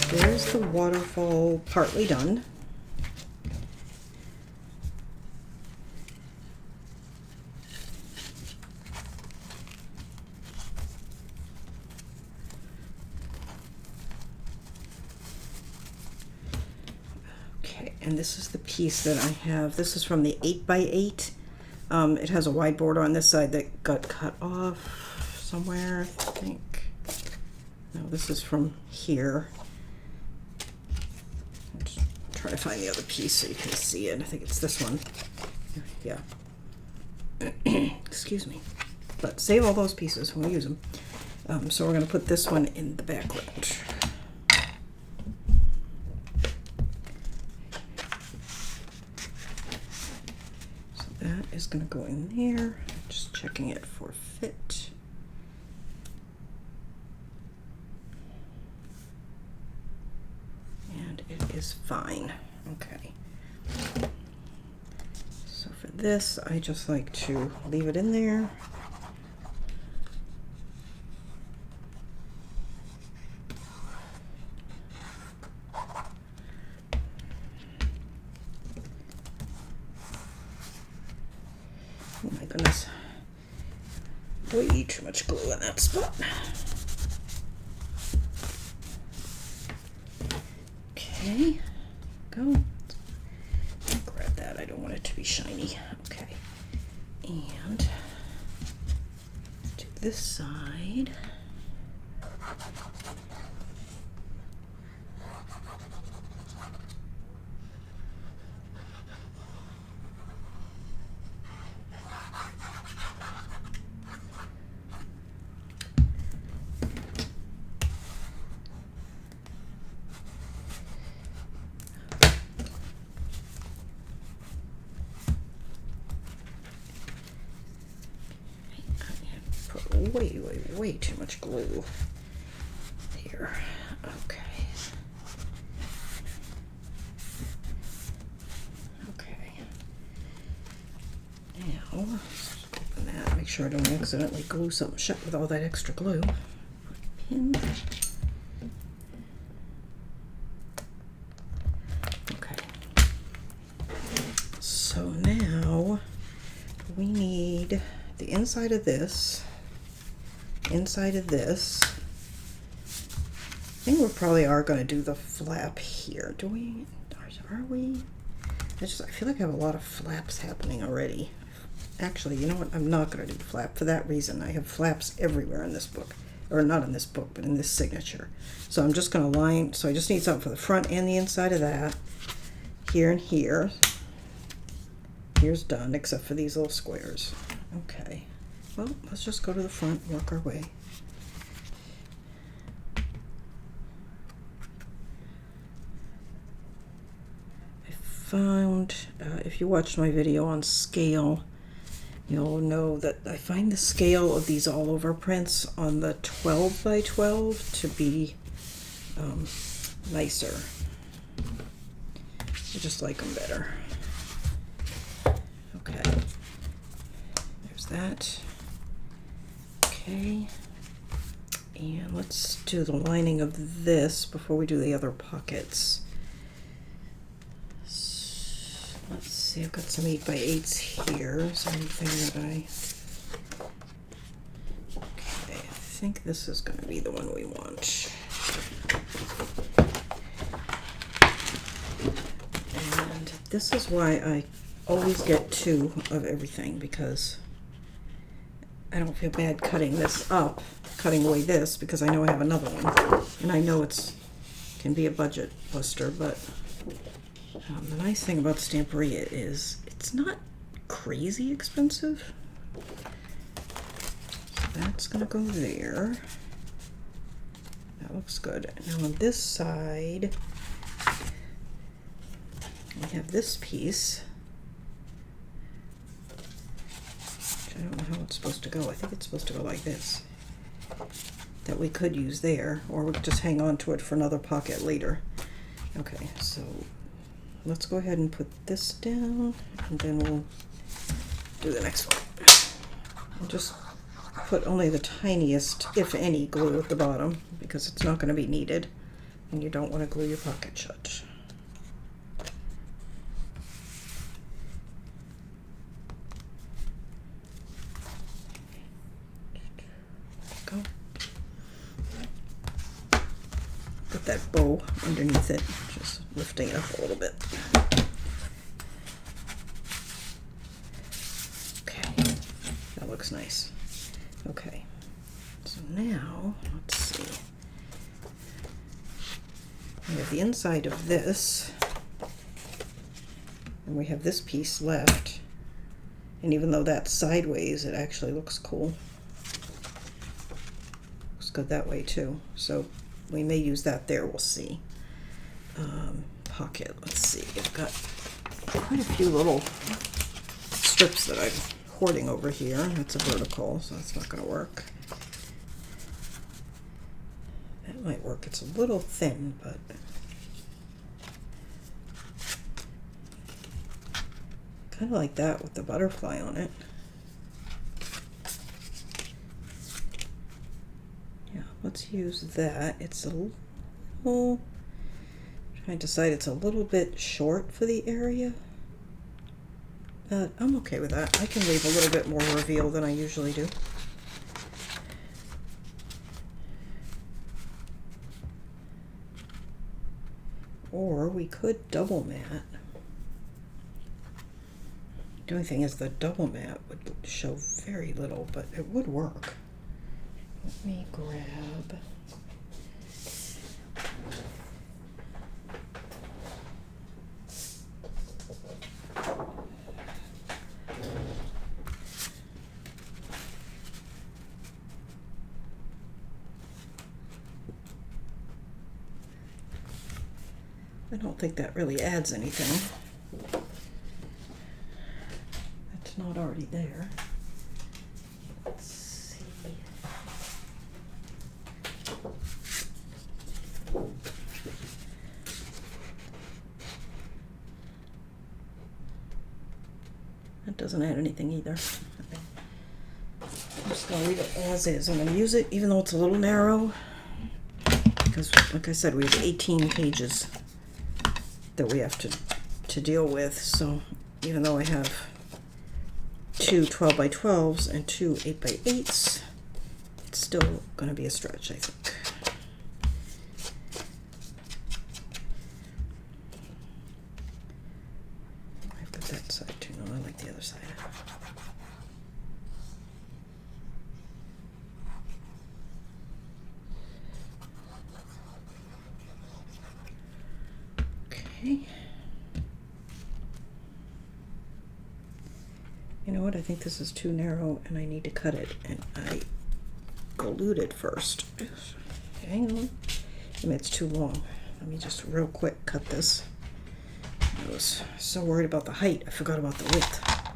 Speaker 1: There's the waterfall partly done. Okay, and this is the piece that I have. This is from the 8x8. It has a wide border on this side that got cut off somewhere, I think. No, this is from here. Try to find the other piece so you can see it. I think it's this one. Yeah. Excuse me. But save all those pieces when we use them. So we're going to put this one in the background. So that is going to go in there. Just checking it for fit. It is fine. Okay. So for this, I just like to leave it in there. Oh my goodness. Way too much glue in that spot. Okay, go. Grab that. I don't want it to be shiny. Okay, and to this side. Way too much glue here. Okay. Okay. Now, let's open that. Make sure I don't accidentally glue something shut with all that extra glue. Pin. Okay. So now we need the inside of this. Inside of this, I think we probably are going to do the flap here. Do we? Are we? I feel like I have a lot of flaps happening already. Actually, you know what? I'm not going to do the flap for that reason. I have flaps everywhere in this book. Or not in this book, but in this signature. So I'm just going to line, so I just need something for the front and the inside of that. Here and here. Here's done, except for these little squares. Okay. Well, let's just go to the front, work our way. I found, if you watched my video on scale, you'll know that I find the scale of these all over prints on the 12x12 to be nicer. I just like them better. Okay, there's that. Okay, and let's do the lining of this before we do the other pockets. So, let's see, I've got some 8x8s here. Is there anything that okay, I think this is going to be the one we want. And this is why I always get 2 of everything, because I don't feel bad cutting this up cutting away this because I know I have another one. And I know it's can be a budget buster, but the nice thing about Stamperia is it's not crazy expensive. So that's gonna go there. That looks good. Now on this side, we have this piece. Which I don't know how it's supposed to go. I think it's supposed to go like this. That we could use there, or we could just hang on to it for another pocket later. Okay, so let's go ahead and put this down, and then we'll do the next one. I'll just put only the tiniest, if any, glue at the bottom, because it's not going to be needed, and you don't want to glue your pocket shut. Go. Put that bow underneath it, just lifting it up a little bit. Okay, that looks nice. Okay, so now, let's see. We have the inside of this, and we have this piece left. And even though that's sideways, it actually looks cool. Looks good that way too. So we may use that there, we'll see. Pocket, let's see. I've got quite a few little strips that I'm hoarding over here. That's a vertical, so that's not going to work. That might work. It's a little thin, but kind of like that with the butterfly on it. Yeah, let's use that. It's a little, trying to decide, it's a little bit short for the area. I'm okay with that. I can leave a little bit more reveal than I usually do. Or we could double mat. The only thing is the double mat would show very little, but it would work. Let me grab. I don't think that really adds anything. That's not already there. Let's see. That doesn't add anything either. I'm just going to leave it as is. I'm going to use it even though it's a little narrow, because like I said, we have 18 pages that we have to deal with. So even though I have two 12 by 12s and two 8 by 8s, it's still going to be a stretch, I think. I've got that side too. No, I like the other side. Okay. You know what? I think this is too narrow and I need to cut it, and I glued it first. Hang on. I mean, it's too long. Let me just real quick cut this. I was so worried about the height, I forgot about the width. I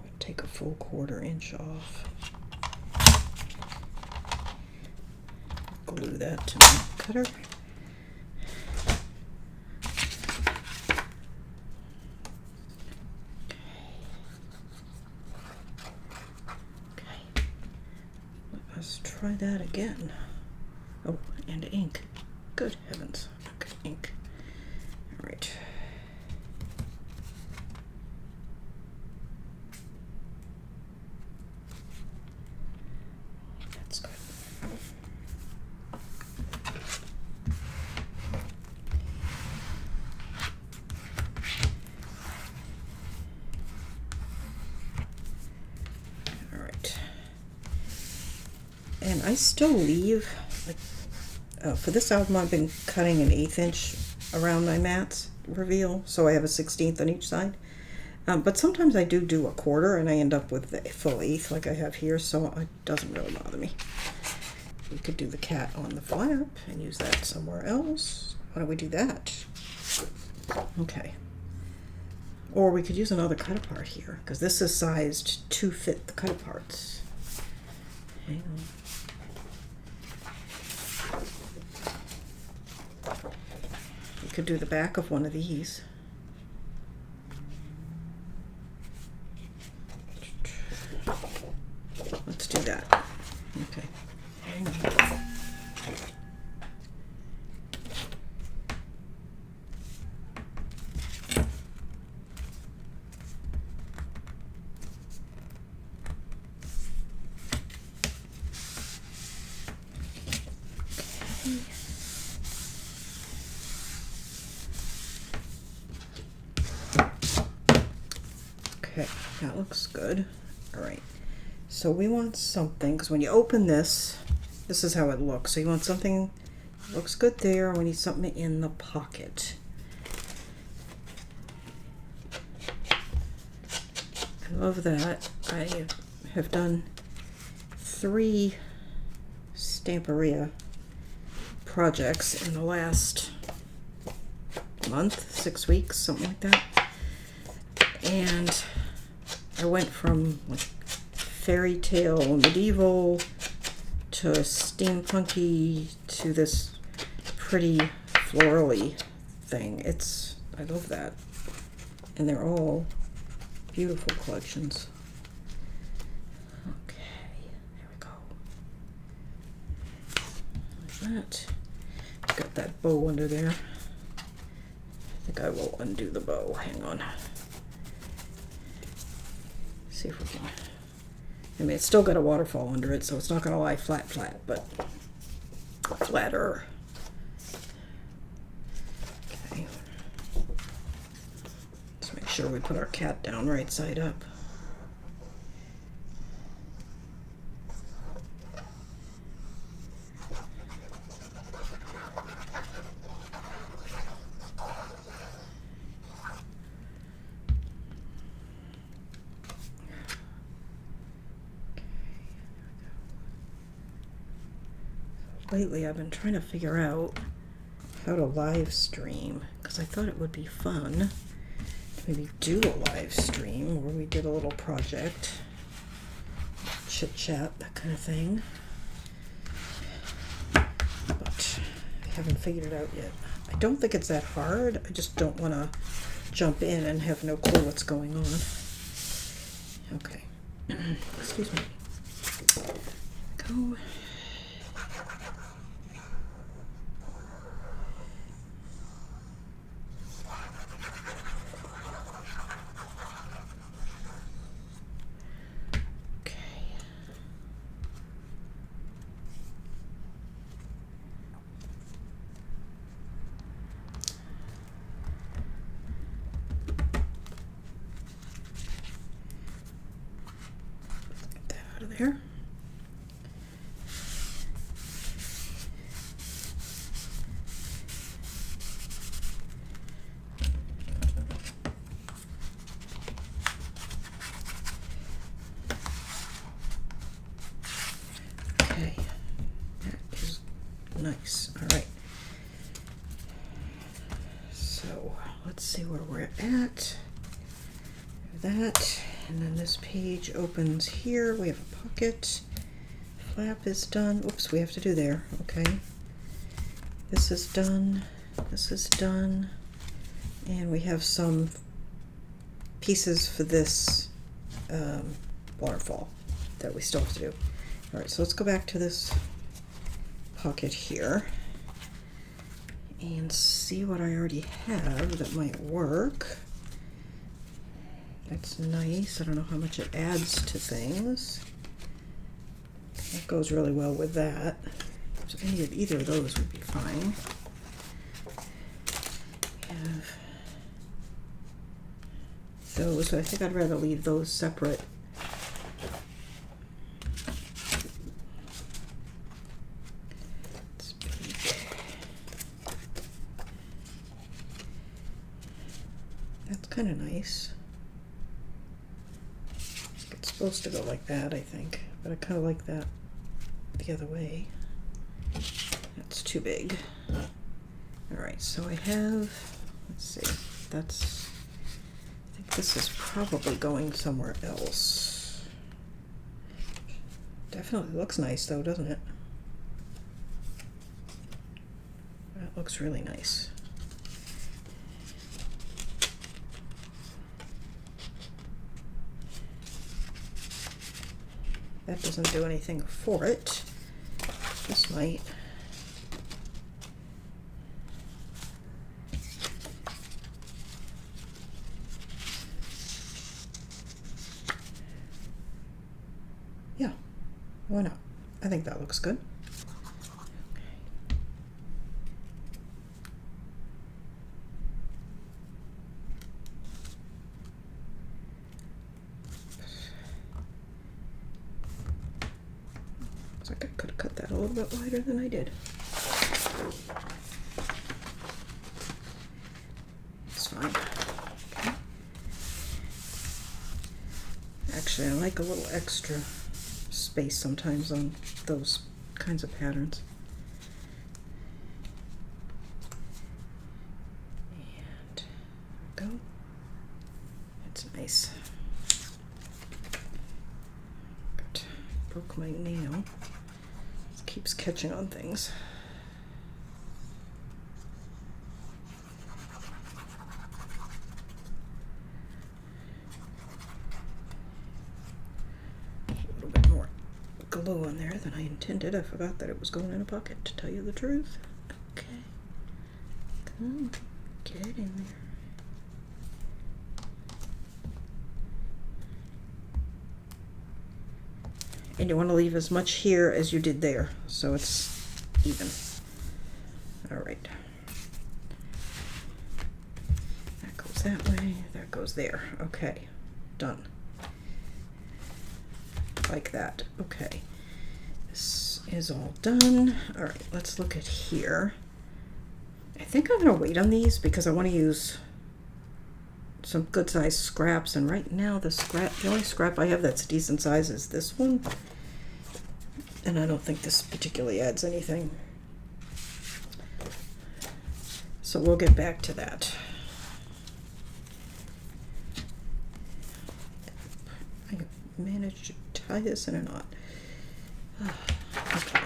Speaker 1: would take a full 1/4 inch off. Glue that to my cutter. Okay. Let's try that again. Oh, and ink. Good heavens. Okay, ink. All right. That's good. I still leave, like, for this album I've been cutting an 1/8 inch around my mats reveal, so I have a 1/16 on each side. But sometimes I do a 1/4 and I end up with the full 1/8 like I have here, so it doesn't really bother me. We could do the cat on the flap and use that somewhere else. Why don't we do that? Okay. Or we could use another cut apart here, because this is sized to fit the cut aparts. Hang on. We could do the back of one of these. Let's do that. Okay. Hang on. Okay, that looks good. All right. So we want something, because when you open this, this is how it looks. So you want something that looks good there. We need something in the pocket. I love that. I have done 3 Stamperia projects in the last month, 6 weeks, something like that. And I went from like fairy tale medieval to steampunky to this pretty florally thing. I love that. And they're all beautiful collections. Okay, there we go. Like that. Got that bow under there. I think I will undo the bow. Hang on. See if we can. I mean, it's still got a waterfall under it, so it's not going to lie flat, but flatter. Okay. Let's make sure we put our cat down right side up. Lately I've been trying to figure out how to live stream, because I thought it would be fun to maybe do a live stream where we did a little project, chit chat, that kind of thing, but I haven't figured it out yet. I don't think it's that hard. I just don't want to jump in and have no clue what's going on. Okay. Excuse me. Go. Out of there. Okay, that is nice. All right. So let's see where we're at. That. And then this page opens here. We have a pocket. Flap is done. Oops, we have to do there. Okay. This is done. This is done. And we have some pieces for this waterfall that we still have to do. All right, so let's go back to this pocket here and see what I already have that might work. That's nice. I don't know how much it adds to things. That goes really well with that. So any of either of those would be fine. We have those. I think I'd rather leave those separate. kind of nice. It's supposed to go like that, I think, but I kind of like that the other way. That's too big. All right, so I have, let's see, that's, I think this is probably going somewhere else. Definitely looks nice though, doesn't it? That looks really nice. That doesn't do anything for it. This might. Yeah, why not? I think that looks good. Looks like I could have cut that a little bit wider than I did. It's fine. Okay. Actually, I like a little extra space sometimes on those kinds of patterns. And there we go. That's nice. Good. Broke my nail. It keeps catching on things. Glue on there than I intended. I forgot that it was going in a bucket, to tell you the truth. Okay. Come on, get it in there. And you want to leave as much here as you did there, so it's even. All right. That goes that way, that goes there. Okay, done. Like that. Okay, this is all done. All right, let's look at here. I think I'm gonna wait on these because I want to use some good sized scraps, and right now the only scrap I have that's decent size is this one, and I don't think this particularly adds anything, so we'll get back to that. I managed to tie this in a knot. Okay,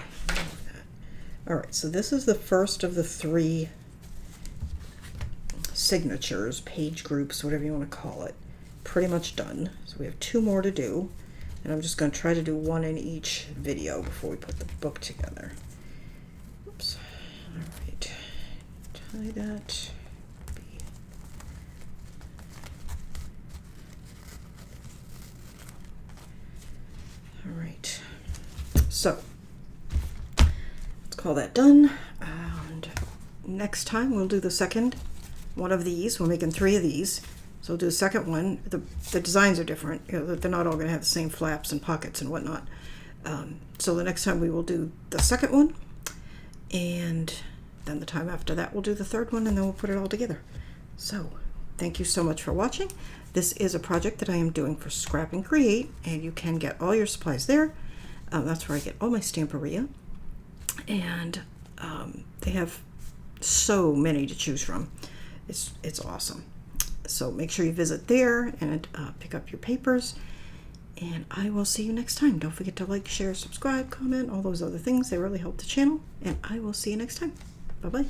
Speaker 1: all right, so this is the first of the 3 signatures, page groups, whatever you want to call it. Pretty much done. So we have 2 more to do, and I'm just going to try to do 1 in each video before we put the book together. Oops. All right, tie that. All right, so let's call that done, and next time we'll do the second one of these. We're making 3 of these, so we'll do the second one. The designs are different, you know, they're not all going to have the same flaps and pockets and whatnot. So the next time we will do the second one, and then the time after that we'll do the third one, and then we'll put it all together. So thank you so much for watching. This is a project that I am doing for Scrap and Create, and you can get all your supplies there. That's where I get all my Stamperia, and they have so many to choose from. It's awesome. So make sure you visit there and pick up your papers, and I will see you next time. Don't forget to like, share, subscribe, comment, all those other things. They really help the channel, and I will see you next time. Bye-bye.